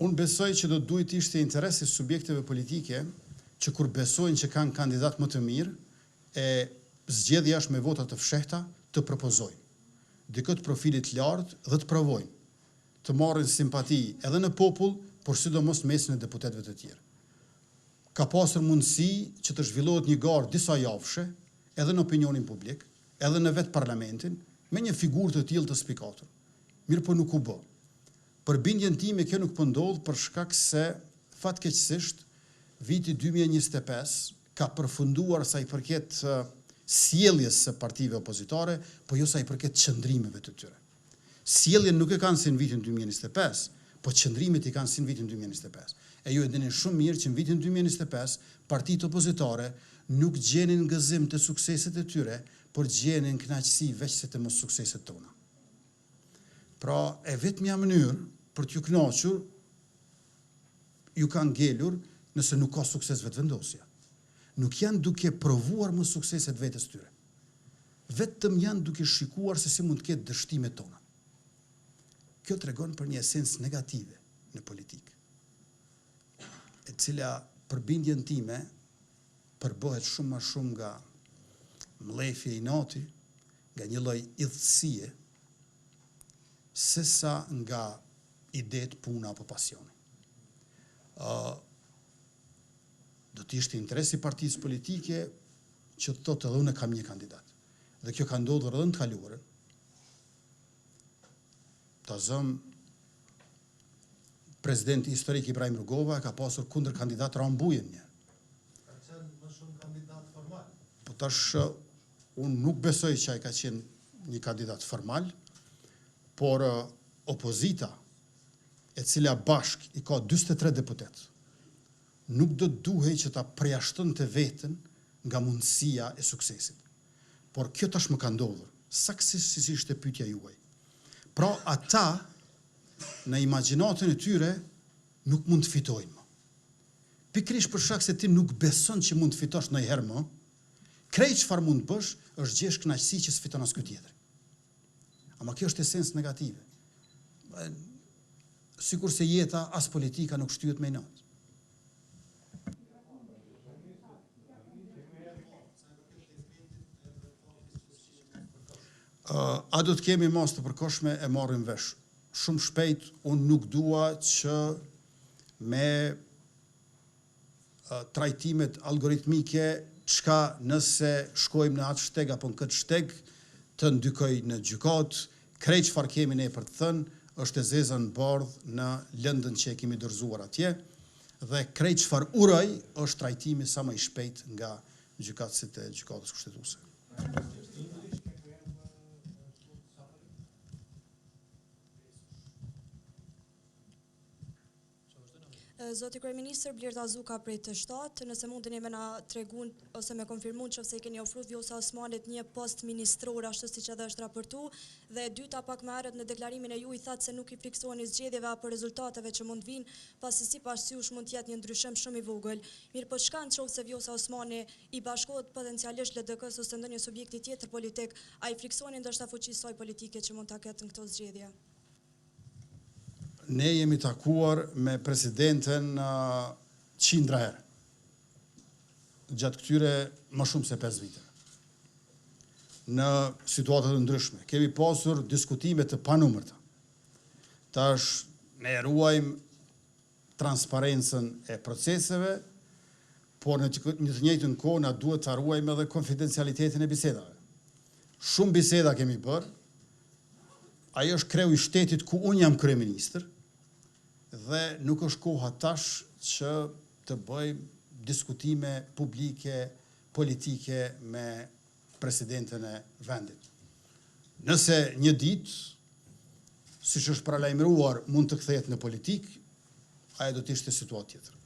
Unë besoj që do duhet ishte interesi subjekteve politike që kur besojnë që kanë kandidat më të mirë, e zgjedhja është me vota të fshehta të propozojnë. Dikët profilit lartë dhe të provojnë, të marrin simpati edhe në popull, por sidomos mesin e deputetëve të tjerë. Ka pasur mundësi që të zhvillohet një garë disa javëshe, edhe në opinionin publik, edhe në vetë parlamentin, me një figurë të tillë të spikatur. Mirë po nuk u bë. Për bindjen time kjo nuk po ndodh për shkak se fatkeqësisht viti 2025 ka përfunduar sa i përket sjelljes së partive opozitare, po jo sa i përket qëndrimeve të tyre. Sjelljen nuk e kanë si në vitin 2025, po qëndrimet i kanë si në vitin 2025. E ju e dini shumë mirë që në vitin 2025 partitë opozitare nuk gjenin gëzim të sukseset e tyre, por gjenin kënaqësi veç se të mos sukseset tona. Pra, e vetmja mënyrë për t'ju kënaqur ju kanë ngelur nëse nuk ka sukses vetëvendosja. Nuk janë duke provuar më sukseset vetes tyre. Vetëm janë duke shikuar se si mund të ketë dështimet tona. Kjo tregon për një esencë negative në politikë, e cila për bindjen time përbëhet shumë më shumë nga mlefje i inati, nga një lloj idhësie, sesa nga idet, puna apo pasioni. Do të ishte interesi partisë politike që të thotë edhe unë kam një kandidat. Dhe kjo ka ndodhur edhe në të kaluarën. Ta zëm presidenti historik Ibrahim Rugova ka pasur kundër kandidat Rambujen një. Ka qenë më shumë kandidat formal. Po tash unë nuk besoj që ai ka qenë një kandidat formal, por opozita, e cila bashk i ka 43 deputet, nuk do të duhej që ta përjashton të vetën nga mundësia e suksesit. Por kjo tash më ka ndodhur, saktësisht ishte pyetja juaj. Pra ata, në imagjinatën e tyre, nuk mund të fitojnë më. Pikërisht për shkak se ti nuk beson që mund të fitosh ndonjëherë më, krejt çfarë mund të bësh është gjesh kënaqësi që s'fiton as ky tjetër. Ama kjo është esencë negative. Sikur se jeta as politika nuk shtyhet me inat. A do të kemi mas të përkohshme e marrim vesh. Shumë shpejt unë nuk dua që me trajtimet algoritmike çka nëse shkojmë në atë shteg apo në këtë shteg të ndykoj në gjykat, krejt çfarë kemi ne për të thënë është e zeza në bardhë në lëndën që e kemi dorëzuar atje, dhe krejt çfarë uroj është trajtimi sa më i shpejt nga gjykatësit e gjykatës kushtetuese. Zoti Kryeministër, Blerta Zuka prej të 7, nëse mundeni me na tregun ose me konfirmuar nëse i keni ofruar Vjosa Osmanit një post ministror ashtu siç edhe është raportuar, dhe e dyta pak më herët në deklarimin e juaj thatë se nuk i friksoheni zgjedhjeve apo rezultateve që mund vinë, pasi sipas jush mund të jetë një ndryshim shumë i vogël. Mirë, po çka nëse Vjosa Osmani i bashkohet potencialisht LDK-s ose ndonjë subjekti tjetër politik, a i friksoheni ndoshta fuqisë saj politike që mund ta ketë në këto zgjedhje? Ne jemi takuar me presidenten qindra herë, gjatë këtyre më shumë se 5 vite. Në situatat të ndryshme. Kemi pasur diskutime të panumërta. Tash ne ruajmë transparencën e proceseve, por në të njëjtën kohë na duhet ta ruajmë edhe konfidencialitetin e bisedave. Shumë biseda kemi bërë. Ajo është kreu i shtetit ku unë jam kryeministër, dhe nuk është koha tash që të bëjmë diskutime publike, politike me presidentën e vendit. Nëse një ditë, siç është paralajmëruar, mund të kthehet në politikë, ajo do të ishte situatë tjetër.